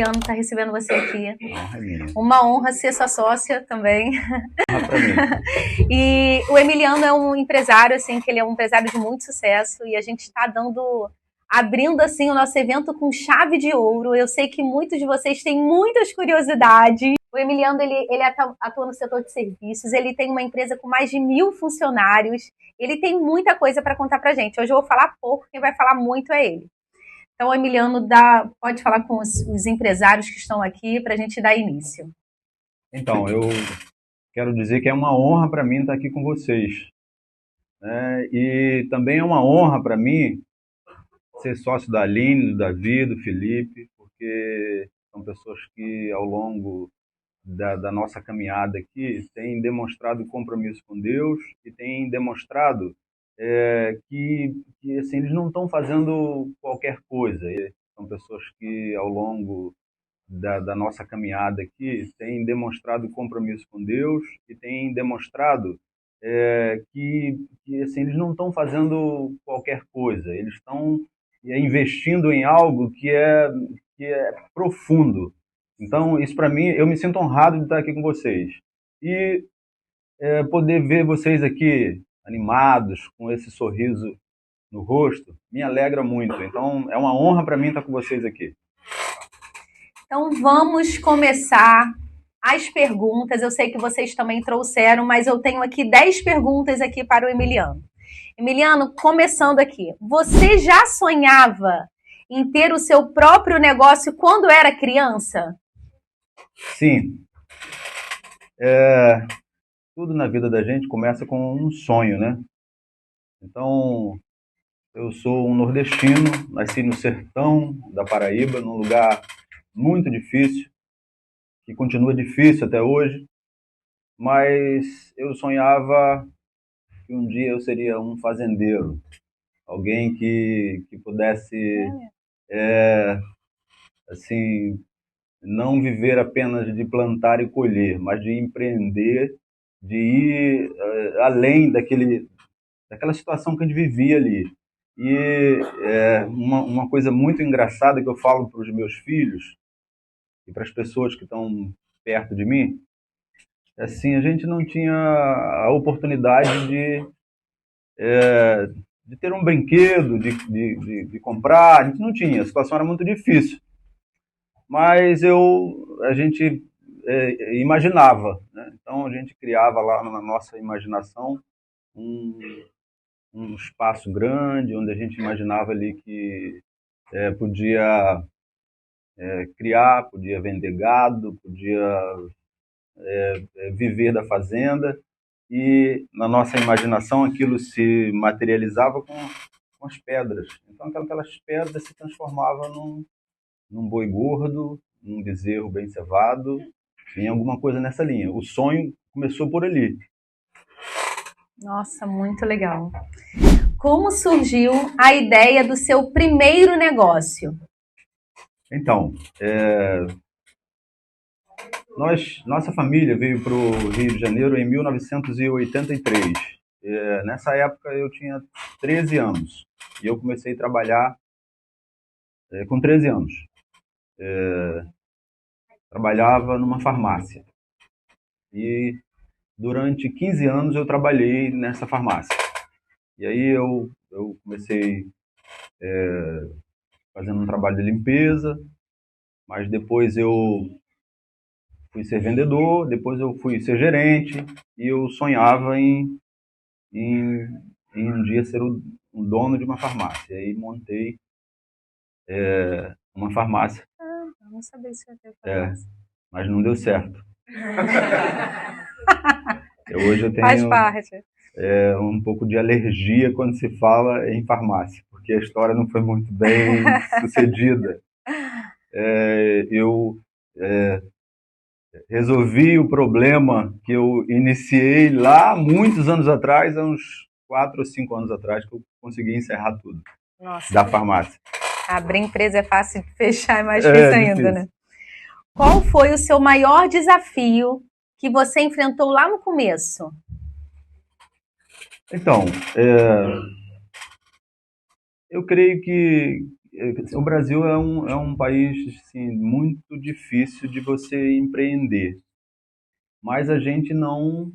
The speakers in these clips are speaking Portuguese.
Emiliano estar recebendo você aqui. Honra minha. Uma honra ser sua sócia também. Honra pra mim. E o Emiliano é um empresário, assim, que ele é um empresário de muito sucesso e a gente está abrindo assim o nosso evento com chave de ouro. Eu sei que muitos de vocês têm muitas curiosidades. O Emiliano ele atua no setor de serviços, ele tem uma empresa com mais de 1.000 funcionários, ele tem muita coisa para contar para gente. Hoje eu vou falar pouco, quem vai falar muito é ele. Então, o Emiliano pode falar com os empresários que estão aqui para a gente dar início. Então, eu quero dizer que é uma honra para mim estar aqui com vocês, né? E também é uma honra para mim ser sócio da Aline, do Davi, do Felipe, porque são pessoas que ao longo da nossa caminhada aqui têm demonstrado compromisso com Deus e têm demonstrado que assim, eles não estão fazendo qualquer coisa. São pessoas que ao longo da nossa caminhada aqui têm demonstrado compromisso com Deus e têm demonstrado que assim, eles não estão fazendo qualquer coisa, eles estão investindo em algo que é profundo. Então, isso para mim, eu me sinto honrado de estar aqui com vocês. E poder ver vocês aqui animados, com esse sorriso no rosto, me alegra muito. Então, é uma honra para mim estar com vocês aqui. Então, vamos começar as perguntas. Eu sei que vocês também trouxeram, mas eu tenho aqui 10 perguntas aqui para o Emiliano. Emiliano, começando aqui. Você já sonhava em ter o seu próprio negócio quando era criança? Sim. Tudo na vida da gente começa com um sonho, né? Então, eu sou um nordestino, nasci no sertão da Paraíba, num lugar muito difícil, que continua difícil até hoje, mas eu sonhava que um dia eu seria um fazendeiro, alguém que pudesse, assim, não viver apenas de plantar e colher, mas de empreender, de ir além daquela situação que a gente vivia ali. E uma coisa muito engraçada que eu falo para os meus filhos e para as pessoas que estão perto de mim, assim, a gente não tinha a oportunidade de ter um brinquedo, de comprar, a gente não tinha, a situação era muito difícil. Mas a gente imaginava, né? Então a gente criava lá na nossa imaginação um, um espaço grande, onde a gente imaginava ali que podia criar, podia vender gado, podia viver da fazenda, e na nossa imaginação aquilo se materializava com as pedras. Então aquelas pedras se transformavam num boi gordo, num bezerro bem cevado, em alguma coisa nessa linha. O sonho começou por ali. Nossa, muito legal. Como surgiu a ideia do seu primeiro negócio? Então, nossa família veio para o Rio de Janeiro em 1983. Nessa época eu tinha 13 anos e eu comecei a trabalhar com 13 anos. Trabalhava numa farmácia e durante 15 anos eu trabalhei nessa farmácia. E aí eu comecei fazendo um trabalho de limpeza, mas depois eu fui ser vendedor, depois eu fui ser gerente e eu sonhava em um dia ser o dono de uma farmácia. E aí montei uma farmácia. Não sabia se ia ter farmácia. Mas não deu certo. Hoje eu Faz tenho parte. um pouco de alergia quando se fala em farmácia, porque a história não foi muito bem sucedida. Eu resolvi o problema que eu iniciei lá muitos anos atrás, há uns 4 ou 5 anos atrás, que eu consegui encerrar tudo. Nossa, da farmácia. Abrir empresa é fácil, de fechar é mais difícil ainda, difícil. Né? Qual foi o seu maior desafio que você enfrentou lá no começo? Então, eu creio que o Brasil é um país assim, muito difícil de você empreender, mas a gente não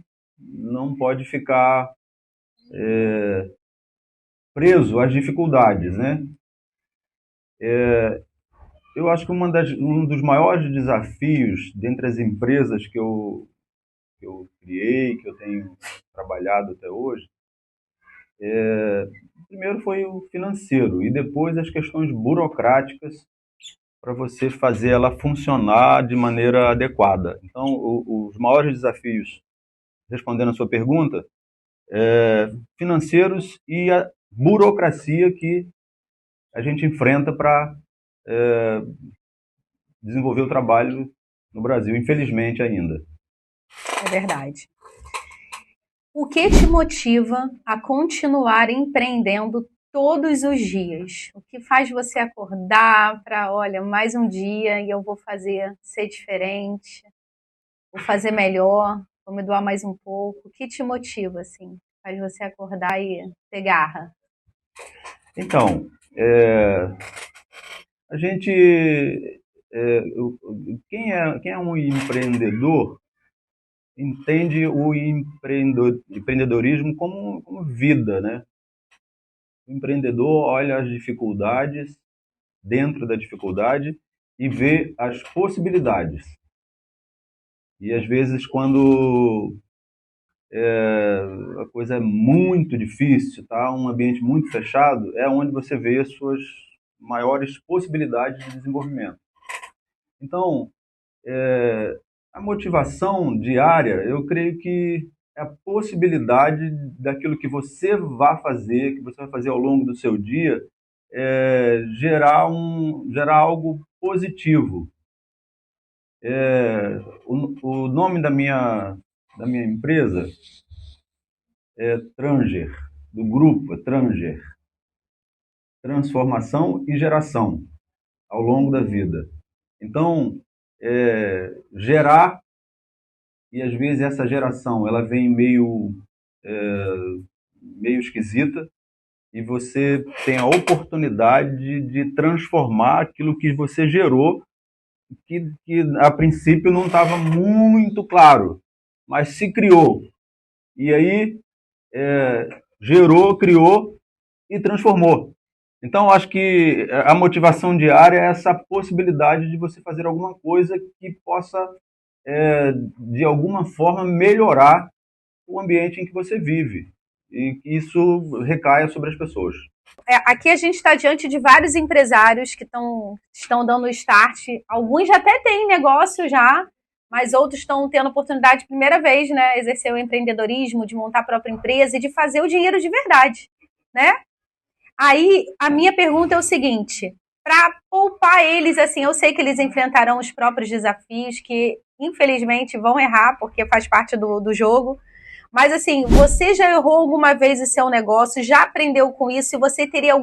pode ficar preso às dificuldades, né? Eu acho que um dos maiores desafios dentre as empresas que eu criei, que eu tenho trabalhado até hoje, primeiro foi o financeiro e depois as questões burocráticas para você fazer ela funcionar de maneira adequada. Então, os maiores desafios, respondendo a sua pergunta, financeiros e a burocracia que a gente enfrenta para desenvolver o trabalho no Brasil, infelizmente ainda. É verdade. O que te motiva a continuar empreendendo todos os dias? O que faz você acordar para, olha, mais um dia e eu vou fazer ser diferente, vou fazer melhor, vou me doar mais um pouco? O que te motiva, assim? Faz você acordar e ter garra? Então, a gente, quem é um empreendedor entende o empreendedorismo como vida, né? O empreendedor olha as dificuldades dentro da dificuldade e vê as possibilidades. E às vezes, quando a coisa é muito difícil, tá? Um ambiente muito fechado, é onde você vê as suas maiores possibilidades de desenvolvimento. Então, a motivação diária, eu creio que é a possibilidade daquilo que você vai fazer, que você vai fazer ao longo do seu dia, gerar algo positivo. O nome da minha empresa é Tranger, do grupo é Tranger, transformação e geração ao longo da vida. Então, gerar, e às vezes essa geração ela vem meio esquisita, e você tem a oportunidade de transformar aquilo que você gerou, que a princípio não estava muito claro, mas se criou. E aí gerou, criou e transformou. Então, acho que a motivação diária é essa possibilidade de você fazer alguma coisa que possa, de alguma forma, melhorar o ambiente em que você vive. E que isso recaia sobre as pessoas. Aqui a gente está diante de vários empresários que estão dando start. Alguns já até têm negócio já, mas outros estão tendo oportunidade, primeira vez, né, exercer o empreendedorismo, de montar a própria empresa e de fazer o dinheiro de verdade, né? Aí a minha pergunta é o seguinte: para poupar eles, assim, eu sei que eles enfrentarão os próprios desafios, que infelizmente vão errar, porque faz parte do jogo. Mas assim, você já errou alguma vez o seu negócio? Já aprendeu com isso? E você teria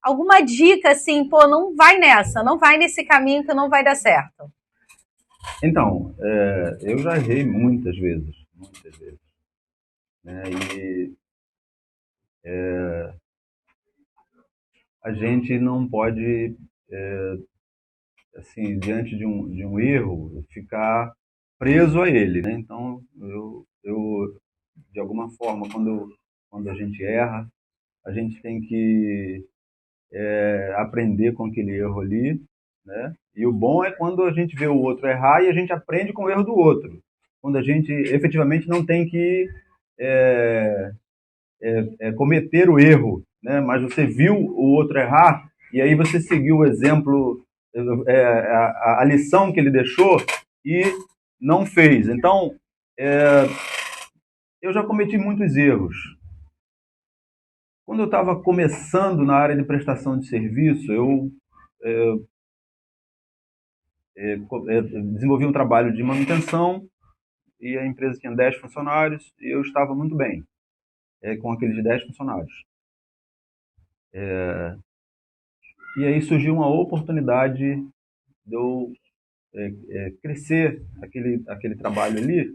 alguma dica assim, pô, não vai nessa, não vai nesse caminho que não vai dar certo? Então, eu já errei muitas vezes, né? E a gente não pode, assim, diante de um erro, ficar preso a ele, né? Então, de alguma forma, quando a gente erra, a gente tem que aprender com aquele erro ali, né? E o bom é quando a gente vê o outro errar e a gente aprende com o erro do outro. Quando a gente efetivamente não tem que é, cometer o erro, né? Mas você viu o outro errar e aí você seguiu o exemplo, a lição que ele deixou e não fez. Então, eu já cometi muitos erros. Quando eu estava começando na área de prestação de serviço, eu desenvolvi um trabalho de manutenção e a empresa tinha 10 funcionários e eu estava muito bem com aqueles 10 funcionários. E aí surgiu uma oportunidade de eu crescer aquele trabalho ali,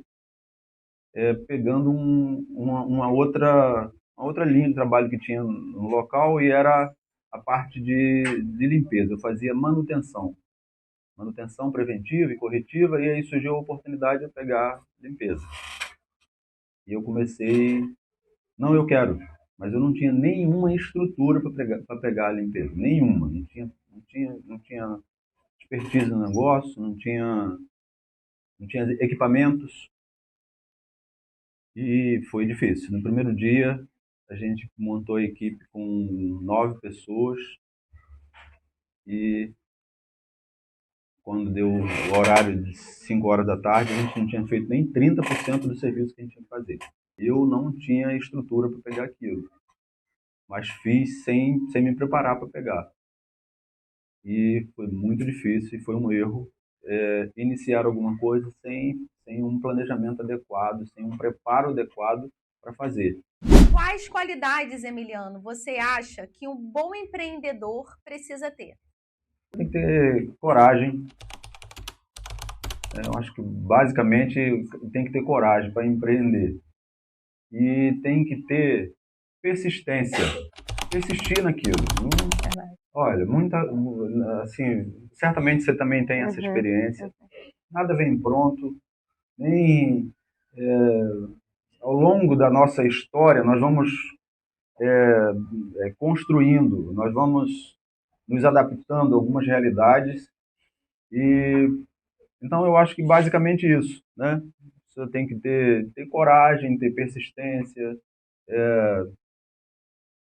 pegando uma outra linha de trabalho que tinha no local, e era a parte de limpeza, eu fazia manutenção preventiva e corretiva, e aí surgiu a oportunidade de eu pegar limpeza. E eu comecei, não, eu quero, mas eu não tinha nenhuma estrutura para pegar a limpeza, nenhuma, não tinha expertise no negócio, não tinha equipamentos, e foi difícil. No primeiro dia, a gente montou a equipe com 9 pessoas, e quando deu o horário de 5 horas da tarde, a gente não tinha feito nem 30% do serviço que a gente tinha que fazer. Eu não tinha estrutura para pegar aquilo, mas fiz sem me preparar para pegar. E foi muito difícil, e foi um erro iniciar alguma coisa sem um planejamento adequado, sem um preparo adequado para fazer. Quais qualidades, Emiliano, você acha que um bom empreendedor precisa ter? Tem que ter coragem. Eu acho que basicamente tem que ter coragem para empreender. E tem que ter persistência, persistir naquilo. Olha, assim, certamente você também tem essa experiência. Nada vem pronto, nem ao longo da nossa história nós vamos construindo, nós vamos nos adaptando a algumas realidades, e então eu acho que basicamente isso, né? Você tem que ter coragem, ter persistência,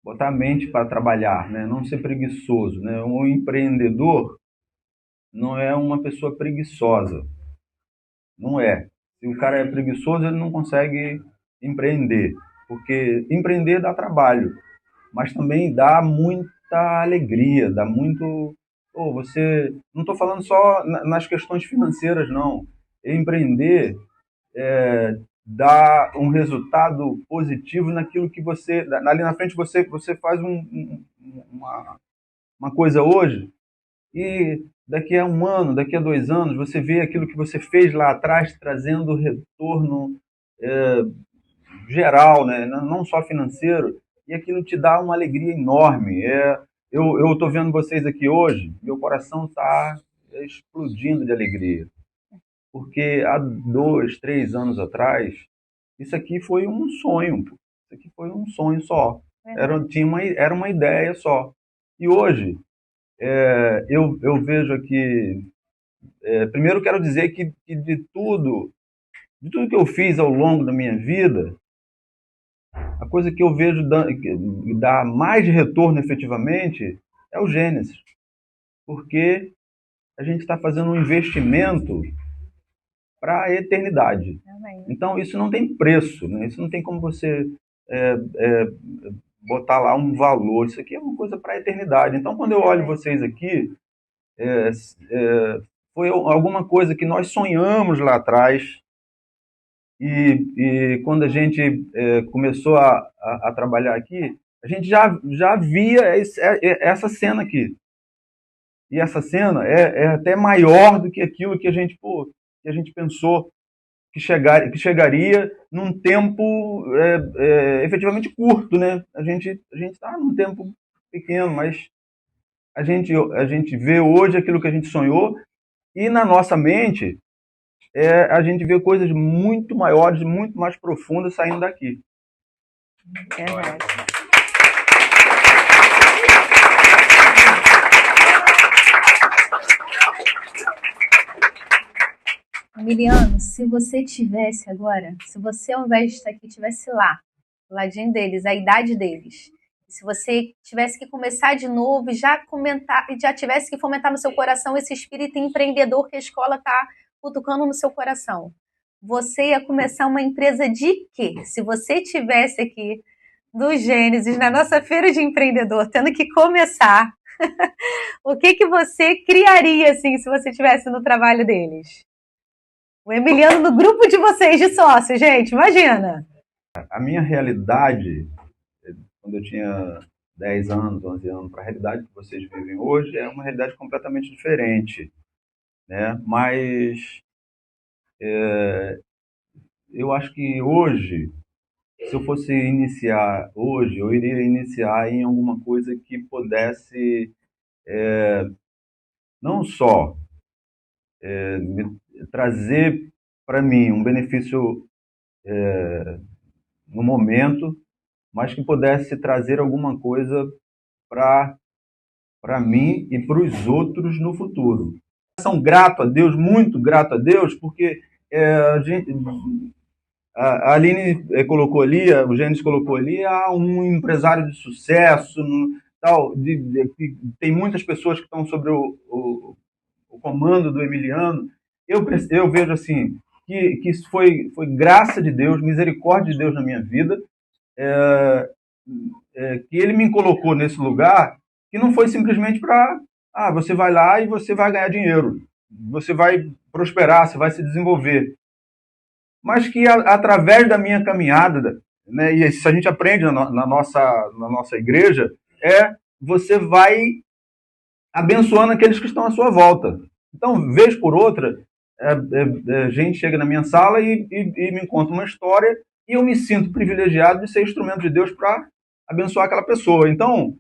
botar a mente para trabalhar, né? Não ser preguiçoso, né? Um empreendedor não é uma pessoa preguiçosa, não é. Se o cara é preguiçoso, ele não consegue empreender, porque empreender dá trabalho, mas também dá muita alegria, dá muito. Pô, você. Não estou falando só nas questões financeiras, não. Empreender dá um resultado positivo naquilo que você. Ali na frente você faz uma coisa hoje, e daqui a um ano, daqui a 2 anos, você vê aquilo que você fez lá atrás trazendo retorno é, geral, né? Não só financeiro, e aquilo te dá uma alegria enorme. Eu estou vendo vocês aqui hoje, meu coração está explodindo de alegria, porque há 2, 3 anos atrás, isso aqui foi um sonho, isso aqui foi um sonho só, era uma ideia só. E hoje, eu vejo aqui, primeiro quero dizer que de tudo que eu fiz ao longo da minha vida, a coisa que eu vejo que dá mais de retorno efetivamente é o Gênesis, porque a gente está fazendo um investimento para a eternidade. Então, isso não tem preço, né? Isso não tem como você botar lá um valor. Isso aqui é uma coisa para a eternidade. Então, quando eu olho vocês aqui, é, foi alguma coisa que nós sonhamos lá atrás, e quando a gente começou a trabalhar aqui, a gente já via essa cena aqui. E essa cena é até maior do que aquilo que a gente pensou que chegaria num tempo efetivamente curto, né? A gente está num tempo pequeno, mas a gente vê hoje aquilo que a gente sonhou, e na nossa mente a gente vê coisas muito maiores, muito mais profundas saindo daqui. Emiliano, se você tivesse agora, se você ao invés de estar aqui, tivesse lá, do ladinho deles, a idade deles, se você tivesse que começar de novo e já tivesse que fomentar no seu coração esse espírito empreendedor que a escola está cutucando no seu coração, você ia começar uma empresa de quê? Se você tivesse aqui do Gênesis, na nossa feira de empreendedor, tendo que começar, o que você criaria assim se você estivesse no trabalho deles? O Emiliano no grupo de vocês de sócios, gente, imagina. A minha realidade, quando eu tinha 10 anos, 11 anos, para a realidade que vocês vivem hoje, é uma realidade completamente diferente, né? Mas eu acho que hoje se eu fosse iniciar hoje, eu iria iniciar em alguma coisa que pudesse não só trazer para mim um benefício no momento, mas que pudesse trazer alguma coisa para mim e para os outros no futuro. São grato a Deus, muito grato a Deus, porque a gente, a Aline colocou ali, o Gênesis colocou ali, um empresário de sucesso, tal, tem muitas pessoas que estão sobre o comando do Emiliano. Eu vejo assim, que isso foi graça de Deus, misericórdia de Deus na minha vida, que ele me colocou nesse lugar, que não foi simplesmente para, você vai lá e você vai ganhar dinheiro, você vai prosperar, você vai se desenvolver, mas que através da minha caminhada, né, e isso a gente aprende na nossa igreja, você vai abençoando aqueles que estão à sua volta. Então, vez por outra, a gente chega na minha sala e me conta uma história e eu me sinto privilegiado de ser instrumento de Deus para abençoar aquela pessoa. Então,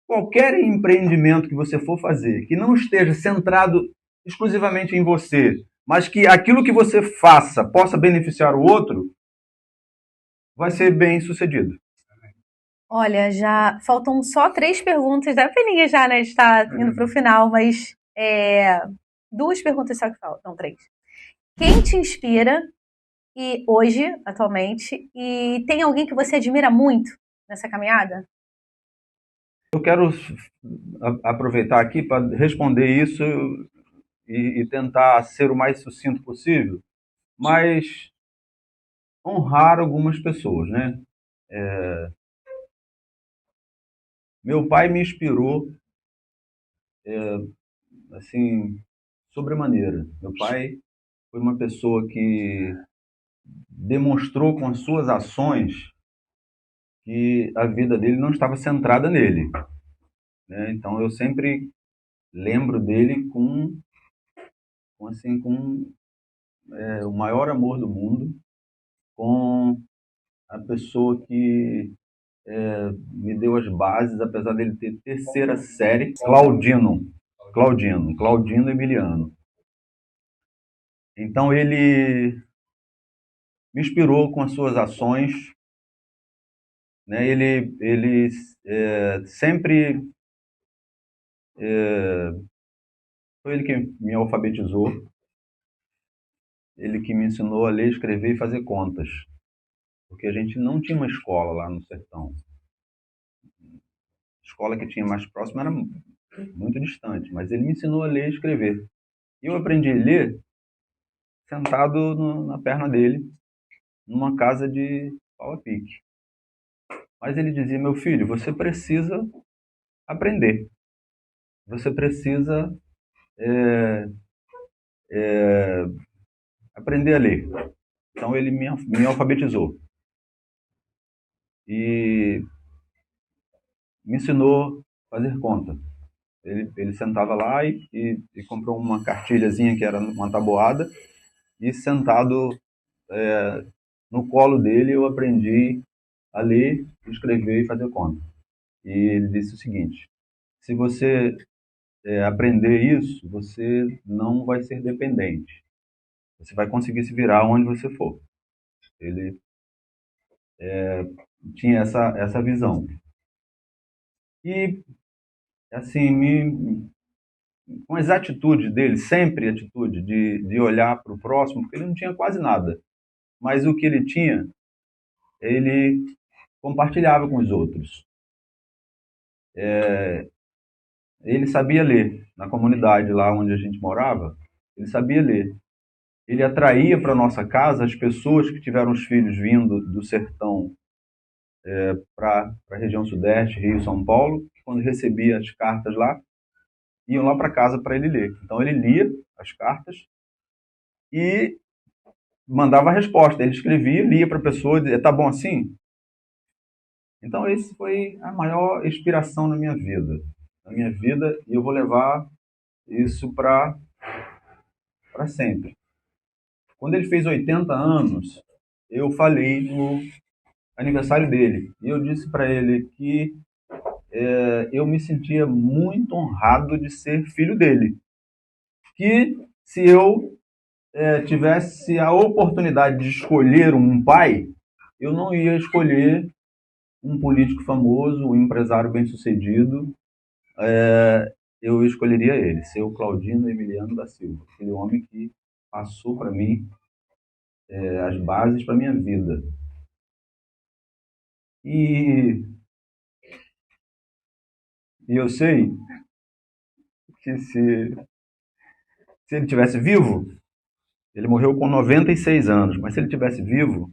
qualquer empreendimento que você for fazer, que não esteja centrado exclusivamente em você, mas que aquilo que você faça possa beneficiar o outro, vai ser bem sucedido. Olha, já faltam só 3 perguntas. Da Peninha já, né? Está indo para o final, mas 2 perguntas só que faltam, não 3. Quem te inspira e hoje, atualmente, e tem alguém que você admira muito nessa caminhada? Eu quero aproveitar aqui para responder isso e tentar ser o mais sucinto possível, mas honrar algumas pessoas, né? Meu pai me inspirou, assim, sobremaneira. Meu pai foi uma pessoa que demonstrou com as suas ações que a vida dele não estava centrada nele, né? Então eu sempre lembro dele com o maior amor do mundo, com a pessoa que me deu as bases, apesar dele ter terceira série, Claudino Emiliano. Então ele me inspirou com as suas ações, né? Ele sempre foi ele que me alfabetizou, ele que me ensinou a ler, escrever e fazer contas, porque a gente não tinha uma escola lá no sertão. A escola que tinha mais próxima era muito distante, mas ele me ensinou a ler e escrever. E eu aprendi a ler sentado na perna dele, numa casa de pau a pique. Mas ele dizia: meu filho, você precisa aprender, você precisa aprender a ler. Então ele me alfabetizou e me ensinou a fazer conta. Ele sentava lá e comprou uma cartilhazinha que era uma tabuada, e sentado no colo dele eu aprendi a ler, escrever e fazer conta. E ele disse o seguinte: se você aprender isso, você não vai ser dependente. Você vai conseguir se virar onde você for. Ele tinha essa visão. E, assim, com as atitudes dele, sempre atitude de olhar para o próximo, porque ele não tinha quase nada. Mas o que ele tinha, ele compartilhava com os outros. Ele sabia ler. Na comunidade lá onde a gente morava, ele sabia ler. Ele atraía para nossa casa as pessoas que tiveram os filhos vindo do sertão para a região sudeste, Rio, São Paulo, que quando recebia as cartas lá, iam lá para casa para ele ler. Então ele lia as cartas e mandava a resposta. Ele escrevia, lia para a pessoa e dizia: tá bom assim? Então esse foi a maior inspiração na minha vida. E eu vou levar isso para sempre. Quando ele fez 80 anos, eu falei aniversário dele. E eu disse para ele que eu me sentia muito honrado de ser filho dele. Que se eu tivesse a oportunidade de escolher um pai, eu não ia escolher um político famoso, um empresário bem-sucedido, eu escolheria ele, seu Claudino Emiliano da Silva, aquele homem que passou para mim as bases para minha vida. E, e eu sei que se ele tivesse vivo, ele morreu com 96 anos, mas se ele tivesse vivo,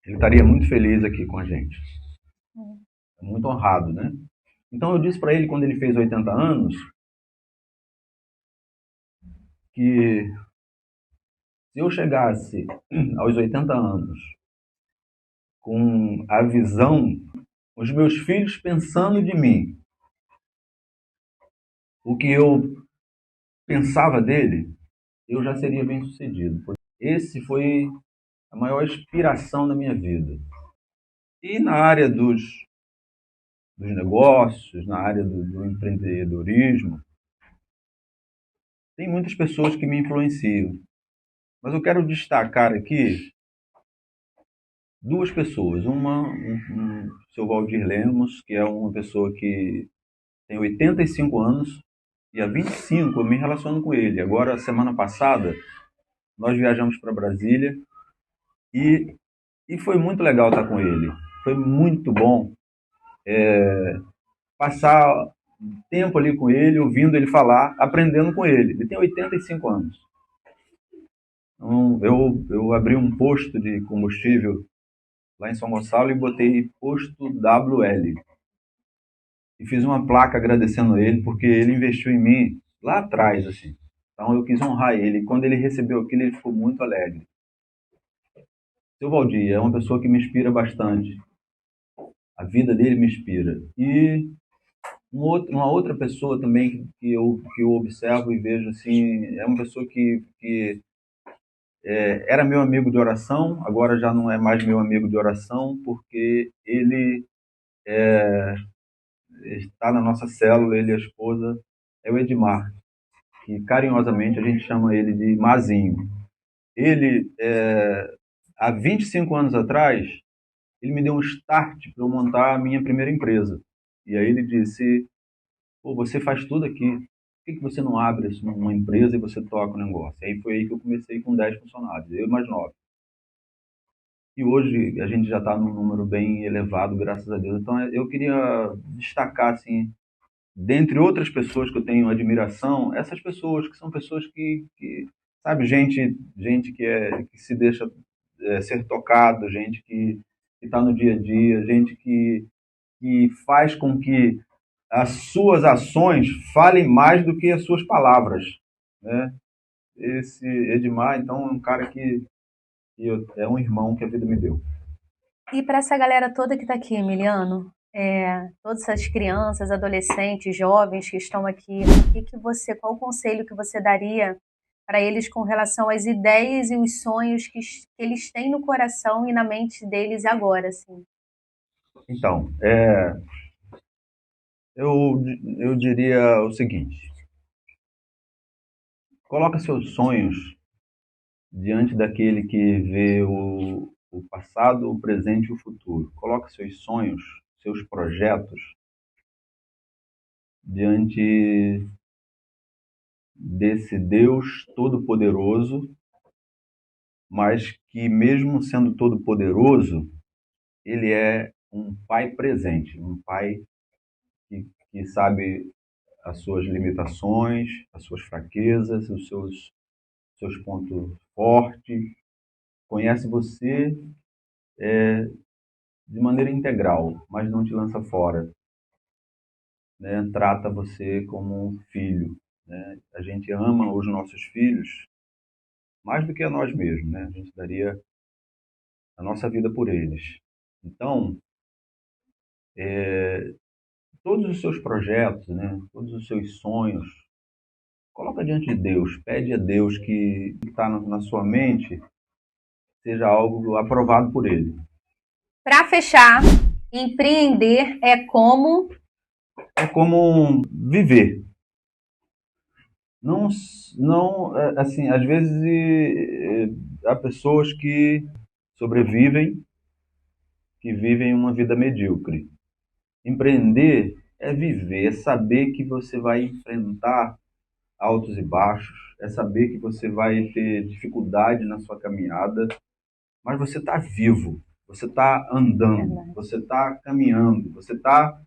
ele estaria muito feliz aqui com a gente. Muito honrado, né? Então eu disse para ele, quando ele fez 80 anos, que se eu chegasse aos 80 anos com a visão, os meus filhos pensando de mim, o que eu pensava dele, eu já seria bem sucedido. Esse foi a maior inspiração da minha vida. E na área dos negócios, na área do empreendedorismo, tem muitas pessoas que me influenciam. Mas eu quero destacar aqui duas pessoas. Uma, o seu Valdir Lemos, que é uma pessoa que tem 85 anos, e há 25 eu me relaciono com ele. Agora, semana passada, nós viajamos para Brasília e, e foi muito legal estar com ele. Foi muito bom passar tempo ali com ele, ouvindo ele falar, aprendendo com ele. Ele tem 85 anos. Então, eu abri um posto de combustível lá em São Gonçalo e botei posto WL. E fiz uma placa agradecendo ele, porque ele investiu em mim lá atrás, assim. Então eu quis honrar ele. E quando ele recebeu aquilo, ele ficou muito alegre. Seu Valdir é uma pessoa que me inspira bastante. A vida dele me inspira. E uma outra pessoa também que eu observo e vejo assim, é uma pessoa que era meu amigo de oração, agora já não é mais meu amigo de oração, porque ele está na nossa célula, ele e a esposa, é o Edmar, que carinhosamente a gente chama ele de Mazinho. Ele, há 25 anos atrás, ele me deu um start para eu montar a minha primeira empresa. E aí ele disse, pô, você faz tudo aqui, por que você não abre uma empresa e você toca o negócio? E aí foi aí que eu comecei com 10 funcionários, eu e mais 9. E hoje a gente já está num número bem elevado, graças a Deus. Então eu queria destacar, assim, dentre outras pessoas que eu tenho admiração, essas pessoas que são pessoas que sabe, gente que se deixa ser tocado, gente que está no dia a dia, gente que faz com que as suas ações falem mais do que as suas palavras, né? Esse Edmar, então, é um cara é um irmão que a vida me deu. E para essa galera toda que está aqui, Emiliano, todas essas crianças, adolescentes, jovens que estão aqui, qual o conselho que você daria para eles com relação às ideias e os sonhos que eles têm no coração e na mente deles agora, assim? Então, eu diria o seguinte: coloca seus sonhos diante daquele que vê o passado, o presente e o futuro. Coloca seus sonhos, seus projetos diante desse Deus todo-poderoso, mas que mesmo sendo todo-poderoso, ele é um pai presente, um pai que sabe as suas limitações, as suas fraquezas, os seus pontos fortes, conhece você de maneira integral, mas não te lança fora, né? Trata você como um filho, né? A gente ama os nossos filhos mais do que a nós mesmos, né? A gente daria a nossa vida por eles. Então, todos os seus projetos, né? Todos os seus sonhos, coloca diante de Deus, pede a Deus que está na sua mente seja algo aprovado por Ele. Para fechar, empreender É como viver. Não, não, assim, às vezes há pessoas que sobrevivem, que vivem uma vida medíocre. Empreender é viver, é saber que você vai enfrentar altos e baixos, é saber que você vai ter dificuldade na sua caminhada, mas você está vivo, você está andando, você está caminhando, você está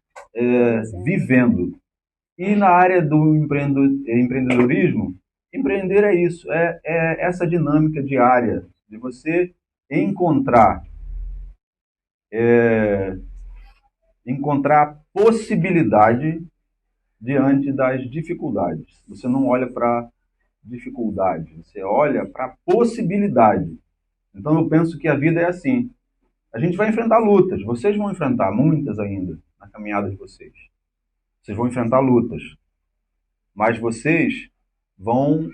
vivendo. E na área do empreendedorismo, empreender é isso, é essa dinâmica diária de você encontrar, encontrar possibilidade diante das dificuldades. Você não olha para dificuldade, você olha para possibilidade. Então eu penso que a vida é assim. A gente vai enfrentar lutas, vocês vão enfrentar muitas ainda na caminhada de vocês. Vocês vão enfrentar lutas, mas vocês vão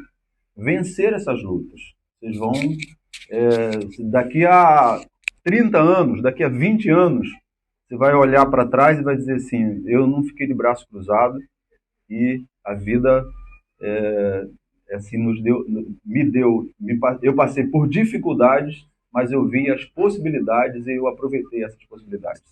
vencer essas lutas. Vocês vão, daqui a 30 anos, daqui a 20 anos, você vai olhar para trás e vai dizer assim, eu não fiquei de braço cruzado e a vida assim nos deu, eu passei por dificuldades, mas eu vi as possibilidades e eu aproveitei essas possibilidades.